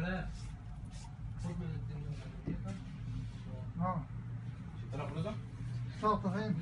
اه شفتها فلوسها؟ الشنطة فين؟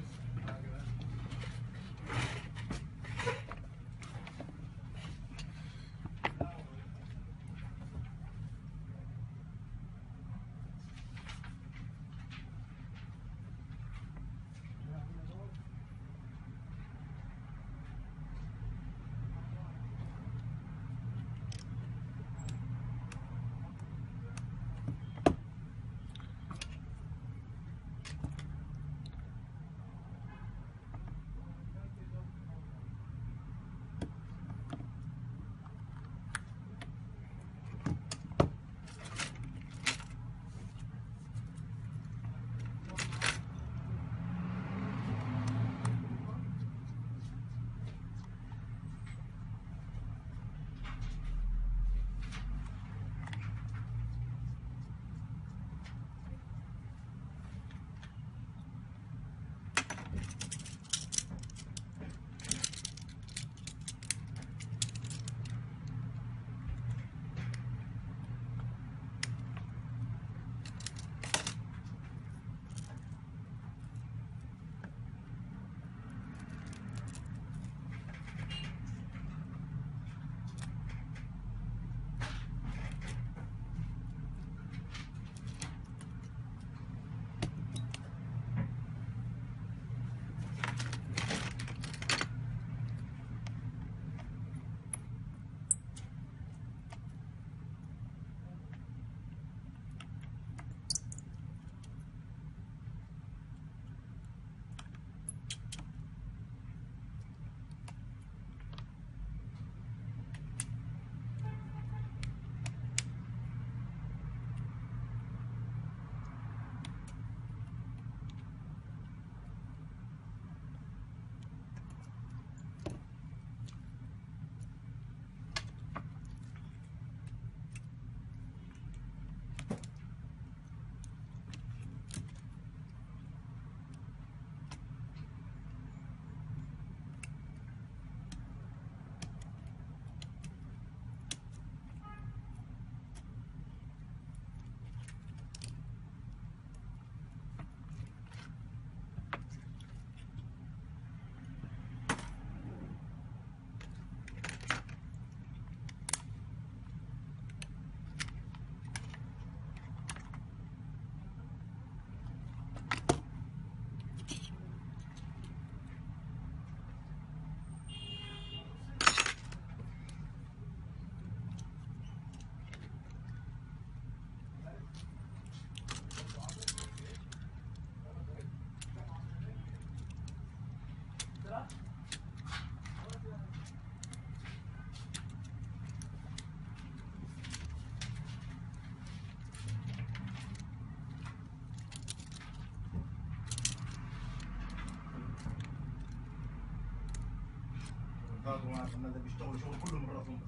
ده بيشتغلوا شغل كله من راسهم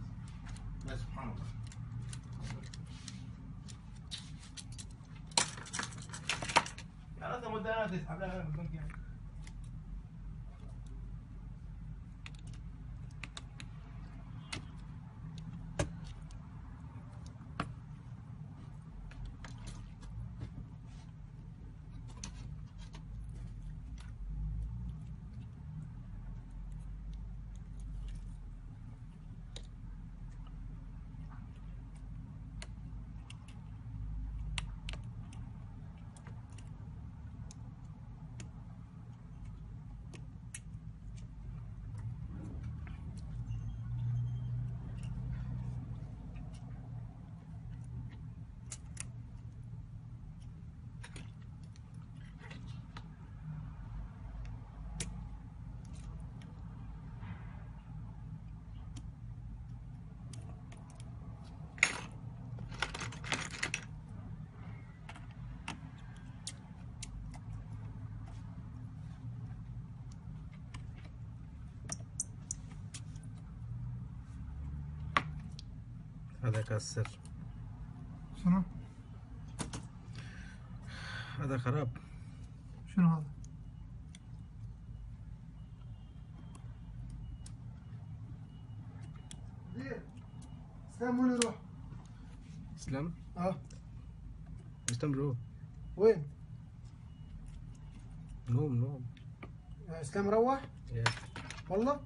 بس سبحان الله. يعني هذا مدة تسحب لها من البنك يعني. هذا كسر. شنو؟ هذا خراب. شنو هذا؟ زين استنى نروح. اسلام اه اسلام برو وين؟ نوم اسلام روح؟ يا والله؟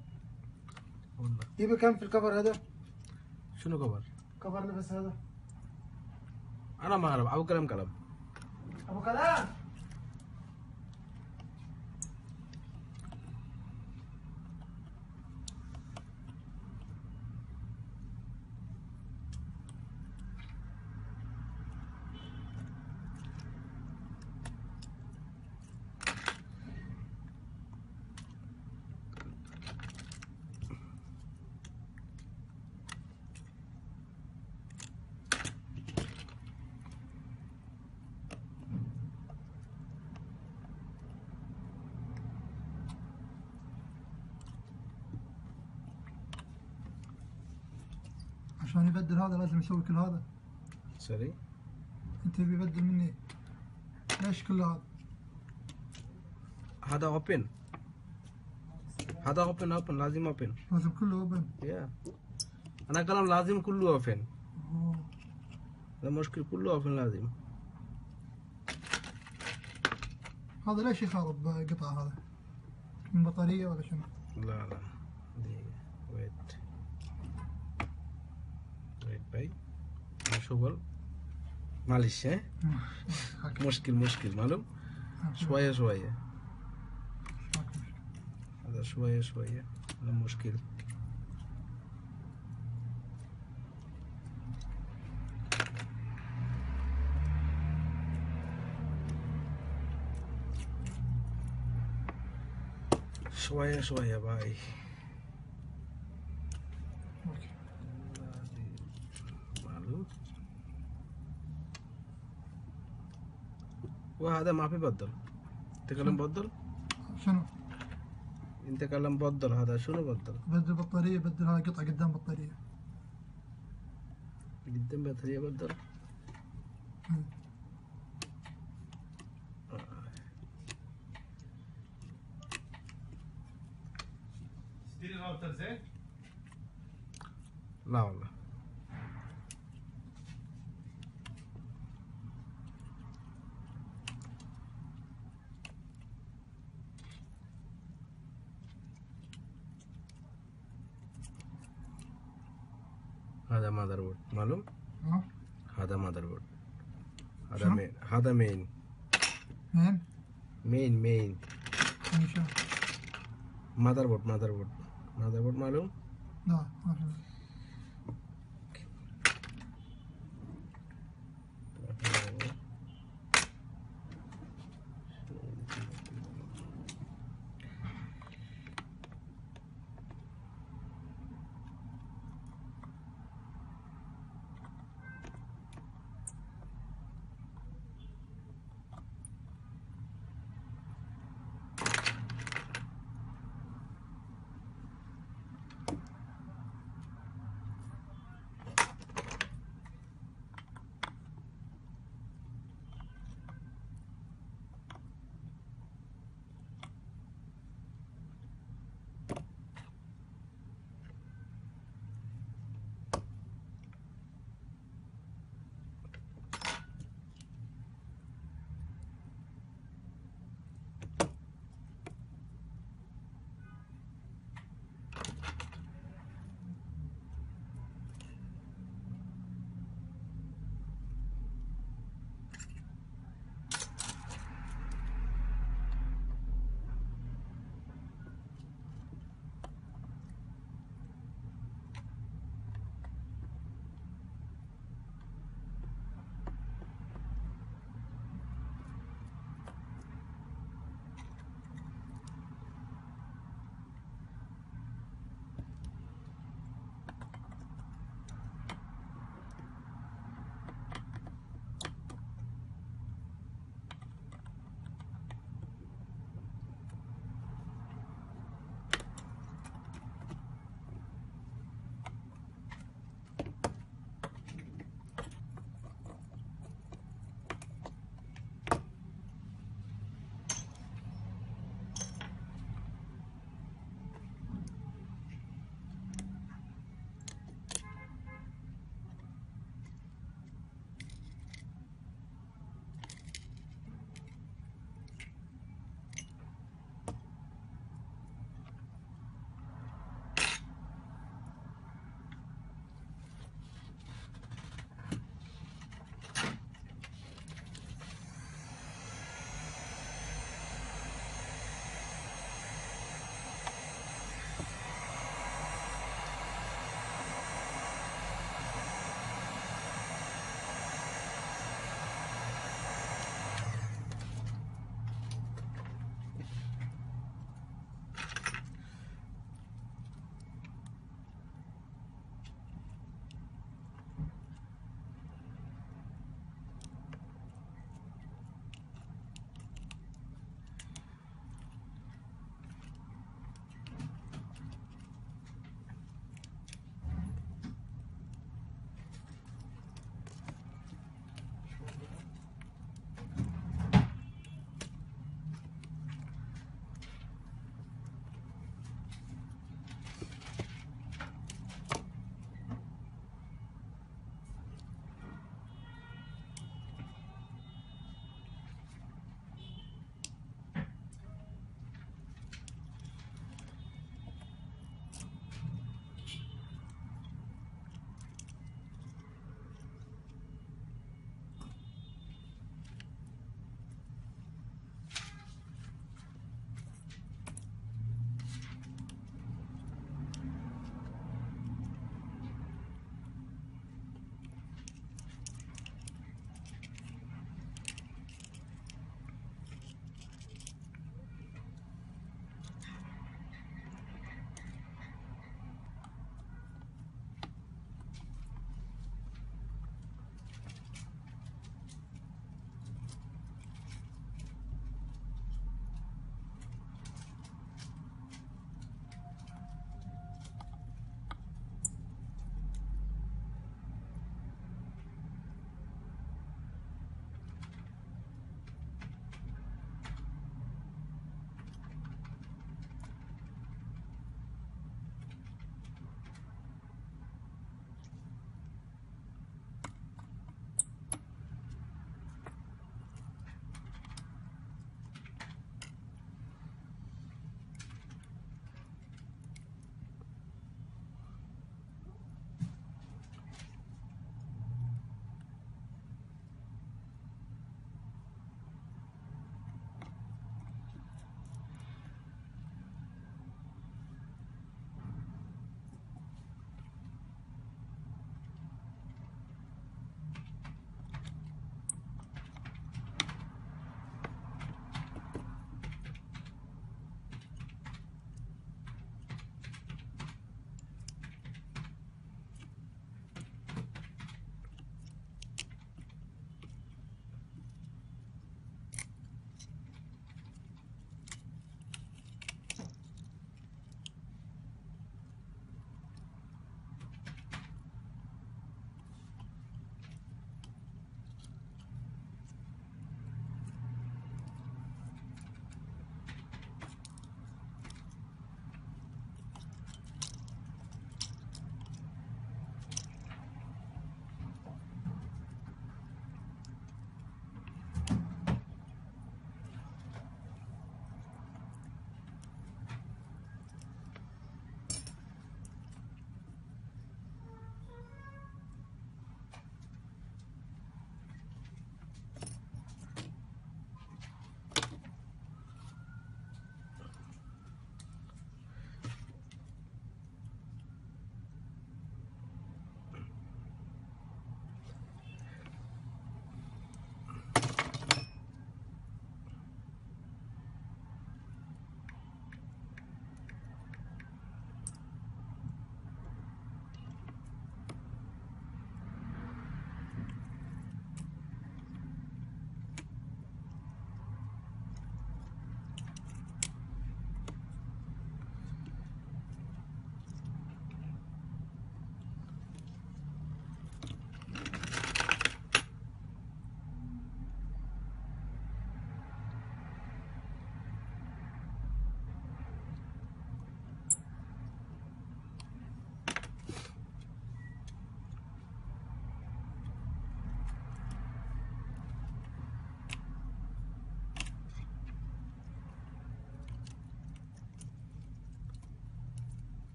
والله. يبقى كم في الكفر هذا؟ شنو كبر؟ كفر نفس هذا؟ انا ما اعرف ابو كلام ابو كلام عشان يبدل هذا لازم يسوي كل هذا. سوري انت بيبدل مني ليش كل هذا؟ هذا اوبن لازم اوبن لازم كله اوبن. يا انا كلام لازم كله اوبن أوه. ده مشكل كله اوبن لازم هذا ليش يخرب قطع هذا؟ من بطارية ولا شنو؟ لا دقيقة ويت باي شغل معلش ها مشكل معلوم شوية هذا شوية هذا مشكل شوية باي أوكي. معلوم وهذا ما في بدل تكلم بدل شنو؟ انت كلام بدل هذا شنو بدل بدل بطارية، بدل هاي قطعة قدام بطارية. قدام بطارية بدل اشتري راوتر زين. لا والله هذا ماذر بورد معلوم ها؟ هذا ماذر بورد هذا شنو؟ مين هذا مين مين؟ مين يعني شنو؟ ماذر بورد معلوم لا ما في.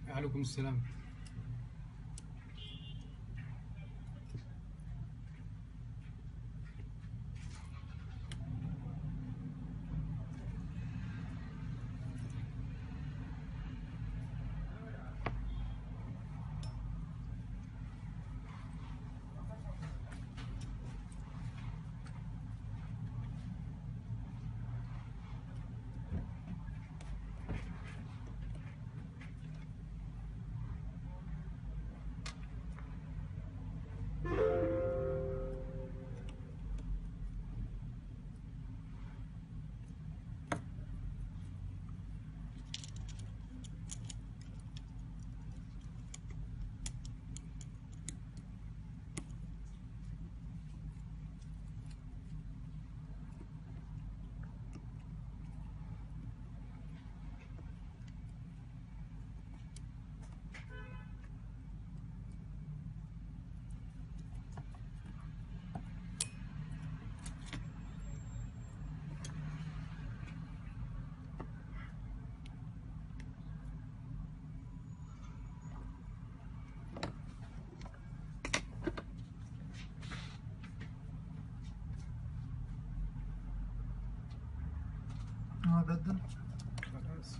عليكم السلام. بدل. خلاص.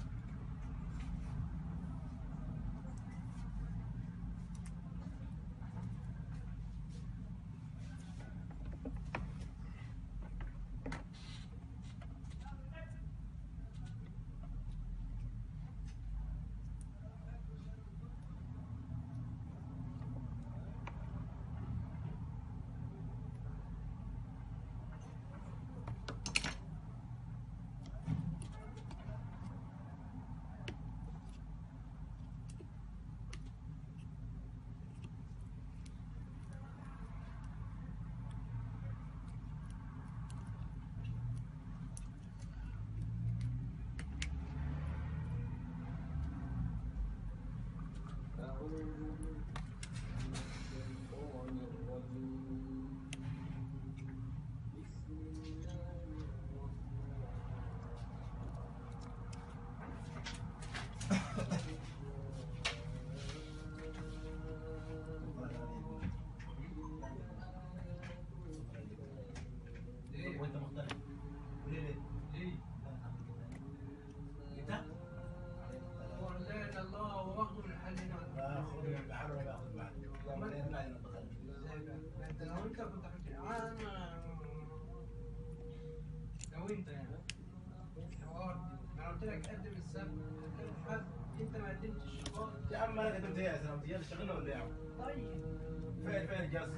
وانت مختلف. ليه؟ انت؟ لا الله واخده من الحل هنا. لا خذ من البحر ولا باخذ بعد. انت لو انت كنت حكي لو انت يعني حوار انا قلت لك قدم السبت الحد انت ما قدمتش يا عم انا قدمت ايه يا سلام؟ يلا اشتغلنا ولا ايه؟ طيب فين الجاز؟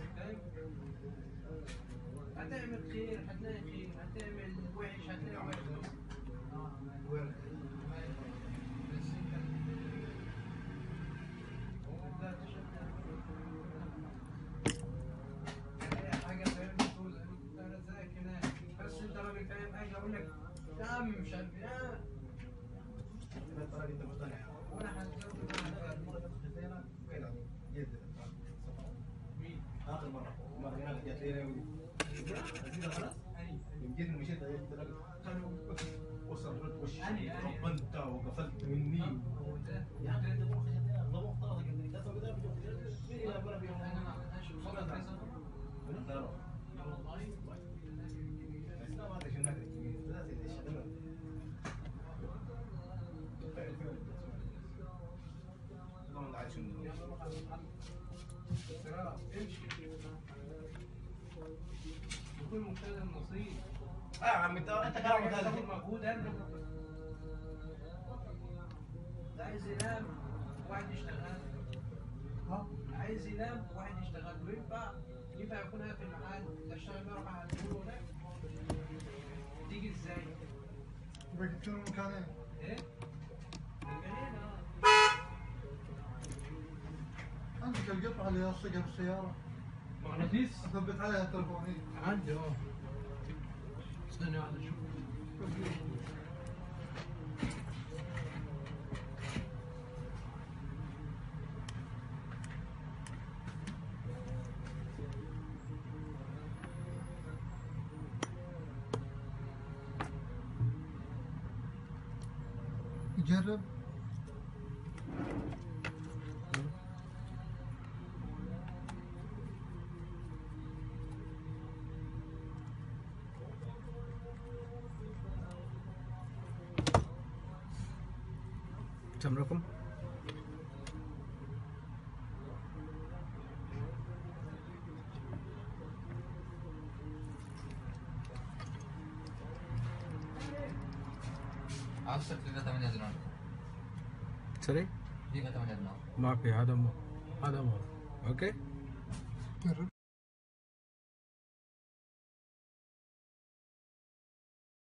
هتعمل خير هتلاقي خير، هتعمل وحش هتلاقي وحش. وين؟ بس انت لا تشتغل اي حاجه فاهم تقول انا زيك هناك، بس انت راجل فاهم اجي اقول لك يا عم مش عارف ايه انت مقتنع؟ وانا مين؟ اخر مره كانت جات لي خلاص من جد مشيت وصلت وشي طبنت وقفلت مني يا عم انت مو خشيت يا الله مختار قدري لا تقدر الى برا بيوم انا ما عملتهاش وصلت عايزه والله بس ما ادري شو نقدر لازم نشتغل طبعا عايش يكون مجتهد النصيب. يا عم انت كلامك هذا مجهود قبل ده عايز ينام واحد يشتغل، عايز ينام واحد يشتغل وينفع يكون قاعد في المحل تشتغل بقى روح على الدور هناك تيجي ازاي؟ بكتير مكانين. ايه؟ مكانين عندك القطعة اللي يلصقها بالسيارة. مغناطيس؟ اثبت عليها تلفوني. عندي ثانية واحدة شوف. يجرب. كم رقم؟ عشرة دقيقة 8 دينار. سوري؟ دقيقة 8 دينار. ما في، هذا مو اوكي. جرب.